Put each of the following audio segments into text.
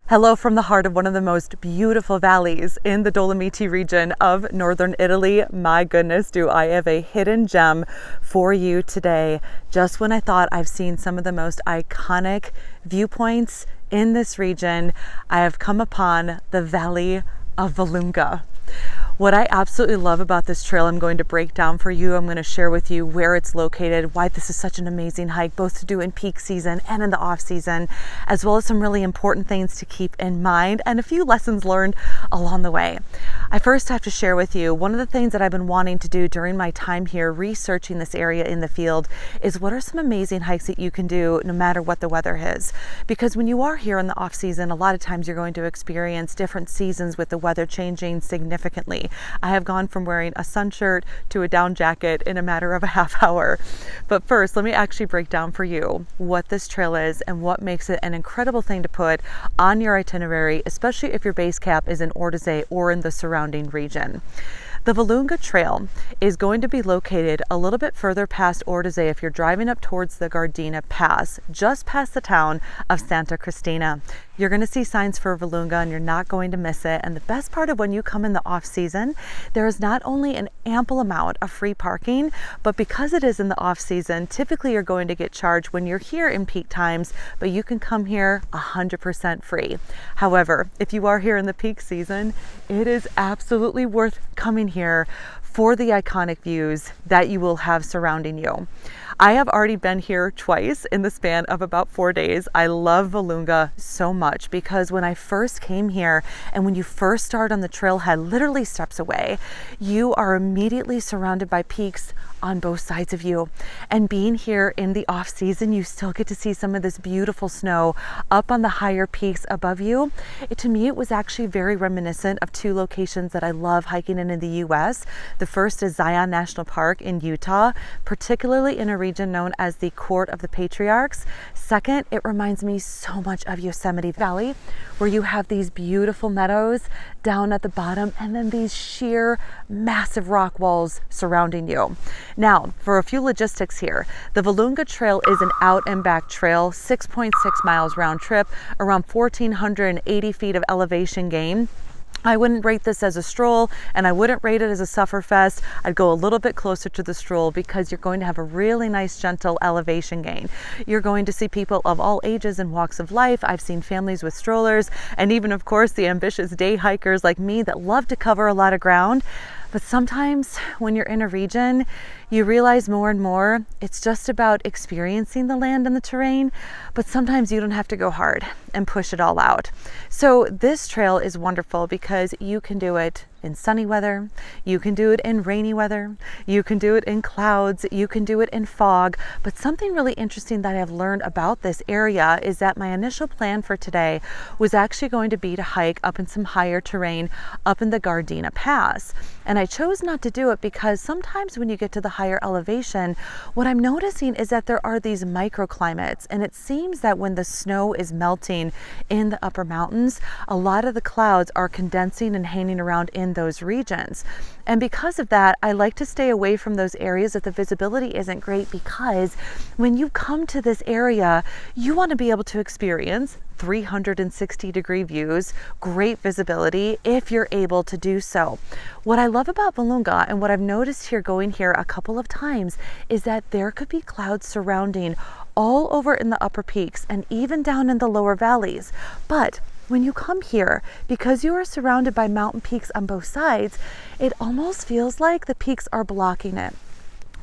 Hello from the heart of one of the most beautiful valleys in the Dolomites region of northern Italy. My goodness, do I have a hidden gem for you today. Just when I thought I've seen some of the most iconic viewpoints in this region, I have come upon the Valley of Vallunga. What I absolutely love about this trail, I'm going to break down for you. I'm going to share with you where it's located, why this is such an amazing hike, both to do in peak season and in the off season, as well as some really important things to keep in mind and a few lessons learned along the way. I first have to share with you, one of the things that I've been wanting to do during my time here researching this area in the field is what are some amazing hikes that you can do no matter what the weather is. Because when you are here in the off season, a lot of times you're going to experience different seasons with the weather changing significantly. I have gone from wearing a sun shirt to a down jacket in a matter of a half hour. But first, let me actually break down for you what this trail is and what makes it an incredible thing to put on your itinerary, especially if your base camp is in Ordise or in the surrounding region. The Vallunga Trail is going to be located a little bit further past Ordise if you're driving up towards the Gardena Pass, just past the town of Santa Cristina. You're going to see signs for Vallunga and you're not going to miss it. And the best part of when you come in the off season, there is not only an ample amount of free parking, but because it is in the off season, typically you're going to get charged when you're here in peak times, but you can come here 100% free. However, if you are here in the peak season, it is absolutely worth coming here for the iconic views that you will have surrounding you. I have already been here twice in the span of about 4 days. I love Vallunga so much because when I first came here and when you first start on the trailhead, literally steps away, you are immediately surrounded by peaks on both sides of you. And being here in the off season, you still get to see some of this beautiful snow up on the higher peaks above you. To me, it was actually very reminiscent of two locations that I love hiking in the US. The first is Zion National Park in Utah, particularly in a region known as the Court of the Patriarchs. Second, it reminds me so much of Yosemite Valley, where you have these beautiful meadows down at the bottom and then these sheer massive rock walls surrounding you. Now, for a few logistics here, the Vallunga Trail is an out and back trail, 6.6 miles round trip, around 1,480 feet of elevation gain. I wouldn't rate this as a stroll and I wouldn't rate it as a sufferfest. I'd go a little bit closer to the stroll because you're going to have a really nice gentle elevation gain. You're going to see people of all ages and walks of life. I've seen families with strollers and even of course the ambitious day hikers like me that love to cover a lot of ground. But sometimes when you're in a region, you realize more and more it's just about experiencing the land and the terrain, but sometimes you don't have to go hard and push it all out. So this trail is wonderful because you can do it in sunny weather, you can do it in rainy weather, you can do it in clouds, you can do it in fog. But something really interesting that I've learned about this area is that my initial plan for today was actually going to be to hike up in some higher terrain up in the Gardena Pass. And I chose not to do it because sometimes when you get to the higher elevation, what I'm noticing is that there are these microclimates, and it seems that when the snow is melting in the upper mountains, a lot of the clouds are condensing and hanging around in those regions. And because of that, I like to stay away from those areas that the visibility isn't great, because when you come to this area, you want to be able to experience 360-degree views, great visibility if you're able to do so. What I love about Vallunga and what I've noticed here going here a couple of times is that there could be clouds surrounding all over in the upper peaks and even down in the lower valleys. But when you come here, because you are surrounded by mountain peaks on both sides, it almost feels like the peaks are blocking it.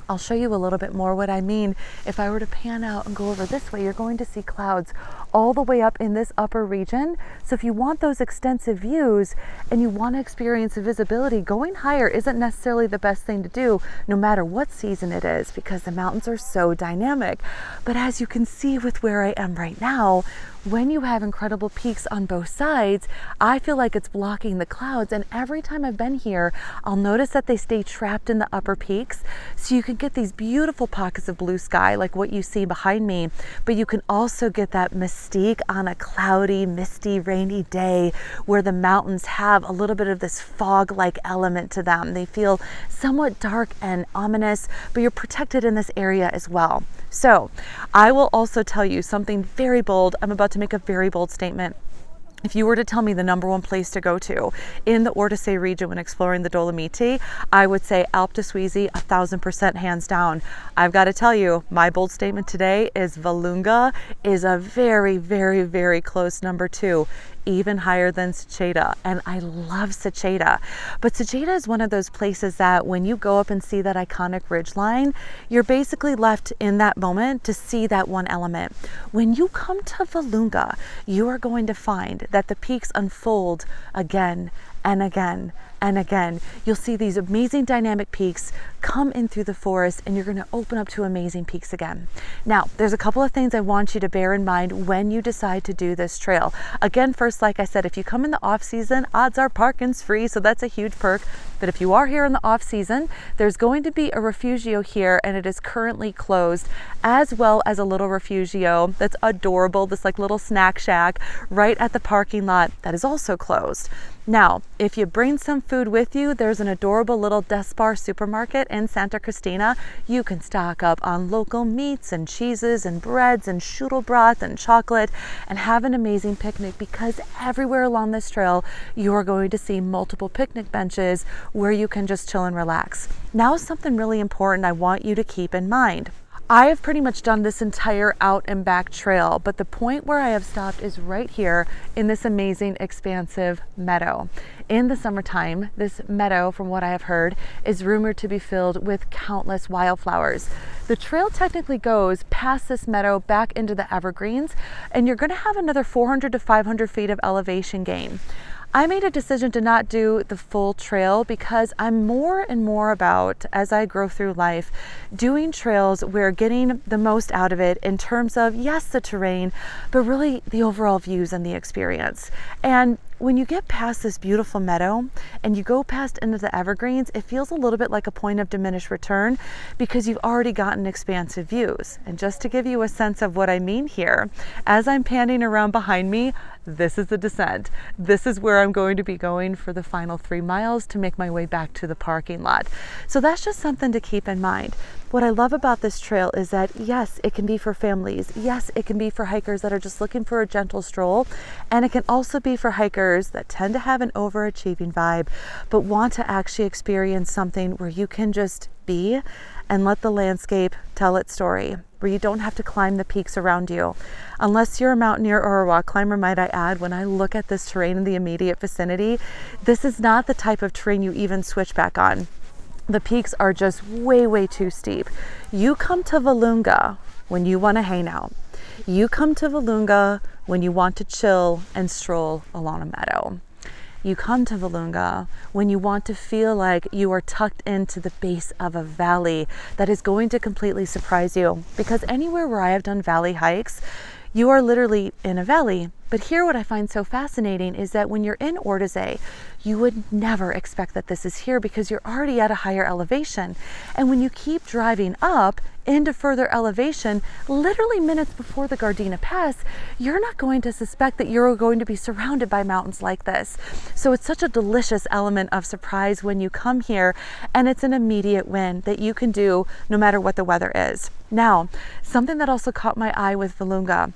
I'll show you a little bit more what I mean. If I were to pan out and go over this way, you're going to see clouds all the way up in this upper region. So if you want those extensive views and you want to experience the visibility, going higher isn't necessarily the best thing to do, no matter what season it is, because the mountains are so dynamic. But as you can see with where I am right now, when you have incredible peaks on both sides, I feel like it's blocking the clouds. And every time I've been here, I'll notice that they stay trapped in the upper peaks. So you can get these beautiful pockets of blue sky like what you see behind me, but you can also get that mystique on a cloudy, misty, rainy day where the mountains have a little bit of this fog-like element to them. They feel somewhat dark and ominous, but you're protected in this area as well. So I will also tell you something very bold. I'm about to make a very bold statement. If you were to tell me the number one place to go to in the Ordise region when exploring the Dolomiti, I would say Alpe d'Huez, 1000% hands down. I've got to tell you, my bold statement today is Vallunga is a very, very, very close number two, even higher than Seceda. And I love Seceda. But Seceda is one of those places that when you go up and see that iconic ridgeline, you're basically left in that moment to see that one element. When you come to Vallunga, you are going to find that the peaks unfold again and again and again. You'll see these amazing dynamic peaks come in through the forest, and you're going to open up to amazing peaks again. Now, there's a couple of things I want you to bear in mind when you decide to do this trail. Again, first, like I said, if you come in the off season, odds are parking's free, so that's a huge perk. But if you are here in the off season, there's going to be a refugio here, and it is currently closed, as well as a little refugio that's adorable, this like little snack shack right at the parking lot that is also closed. Now, if you bring some food with you, there's an adorable little Despar supermarket in Santa Cristina. You can stock up on local meats and cheeses and breads and strudel broth and chocolate and have an amazing picnic, because everywhere along this trail, you are going to see multiple picnic benches where you can just chill and relax. Now, something really important I want you to keep in mind. I have pretty much done this entire out and back trail, but the point where I have stopped is right here in this amazing expansive meadow. In the summertime, this meadow, from what I have heard, is rumored to be filled with countless wildflowers. The trail technically goes past this meadow back into the evergreens, and you're going to have another 400 to 500 feet of elevation gain. I made a decision to not do the full trail because I'm more and more about, as I grow through life, doing trails where getting the most out of it in terms of, yes, the terrain, but really the overall views and the experience. And when you get past this beautiful meadow and you go past into the evergreens, it feels a little bit like a point of diminished return because you've already gotten expansive views. And just to give you a sense of what I mean here, as I'm panning around behind me, this is the descent. This is where I'm going to be going for the final 3 miles to make my way back to the parking lot. So that's just something to keep in mind. What I love about this trail is that, yes, it can be for families. Yes, it can be for hikers that are just looking for a gentle stroll. And it can also be for hikers that tend to have an overachieving vibe, but want to actually experience something where you can just be and let the landscape tell its story, where you don't have to climb the peaks around you. Unless you're a mountaineer or a rock climber, might I add, when I look at this terrain in the immediate vicinity, this is not the type of terrain you even switch back on. The peaks are just way, way too steep. You come to Vallunga when you want to hang out. You come to Vallunga when you want to chill and stroll along a meadow. You come to Vallunga when you want to feel like you are tucked into the base of a valley that is going to completely surprise you. Because anywhere where I have done valley hikes, you are literally in a valley. But here what I find so fascinating is that when you're in Ordise, you would never expect that this is here because you're already at a higher elevation. And when you keep driving up into further elevation, literally minutes before the Gardena Pass, you're not going to suspect that you're going to be surrounded by mountains like this. So it's such a delicious element of surprise when you come here, and it's an immediate win that you can do no matter what the weather is. Now, something that also caught my eye with Vallunga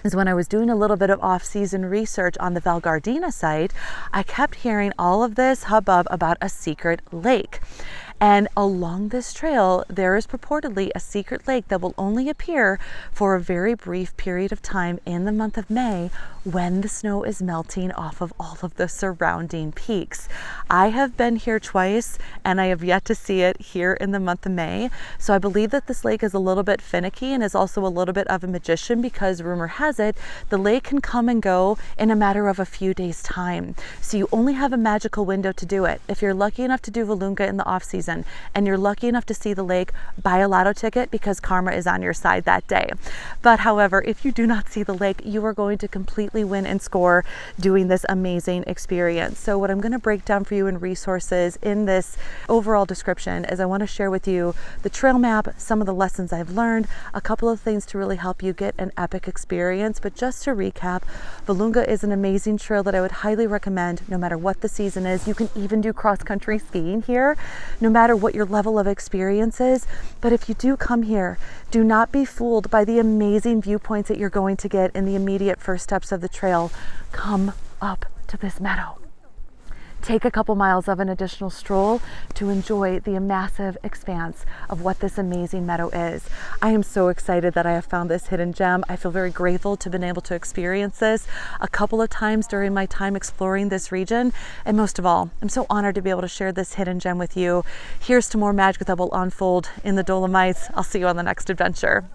is when I was doing a little bit of off-season research on the Val Gardena site, I kept hearing all of this hubbub about a secret lake. And along this trail, there is purportedly a secret lake that will only appear for a very brief period of time in the month of May when the snow is melting off of all of the surrounding peaks. I have been here twice and I have yet to see it here in the month of May. So I believe that this lake is a little bit finicky and is also a little bit of a magician because rumor has it, the lake can come and go in a matter of a few days' time. So you only have a magical window to do it. If you're lucky enough to do Vallunga in the off season, and you're lucky enough to see the lake, buy a lotto ticket because karma is on your side that day. But however, if you do not see the lake, you are going to completely win and score doing this amazing experience. So what I'm going to break down for you in resources in this overall description is I want to share with you the trail map, some of the lessons I've learned, a couple of things to really help you get an epic experience. But just to recap, Vallunga is an amazing trail that I would highly recommend no matter what the season is. You can even do cross-country skiing here. No matter matter what your level of experience is. But if you do come here, do not be fooled by the amazing viewpoints that you're going to get in the immediate first steps of the trail. Come up to this meadow. Take a couple miles of an additional stroll to enjoy the massive expanse of what this amazing meadow is. I am so excited that I have found this hidden gem. I feel very grateful to have been able to experience this a couple of times during my time exploring this region. And most of all, I'm so honored to be able to share this hidden gem with you. Here's to more magic that will unfold in the Dolomites. I'll see you on the next adventure.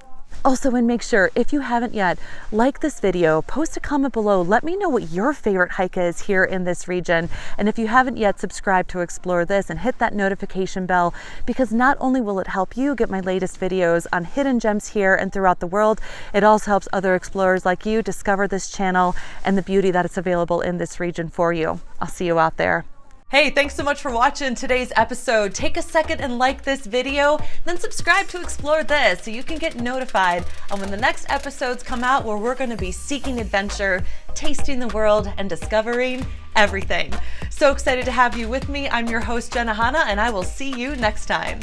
Also, and make sure, if you haven't yet, like this video, post a comment below. Let me know what your favorite hike is here in this region. And if you haven't yet, subscribe to explore this and hit that notification bell, because not only will it help you get my latest videos on hidden gems here and throughout the world, it also helps other explorers like you discover this channel and the beauty that is available in this region for you. I'll see you out there. Hey, thanks so much for watching today's episode. Take a second and like this video, then subscribe to Explore This so you can get notified on when the next episodes come out, where we're going to be seeking adventure, tasting the world, and discovering everything. So excited to have you with me. I'm your host, Jenna Hanna, and I will see you next time.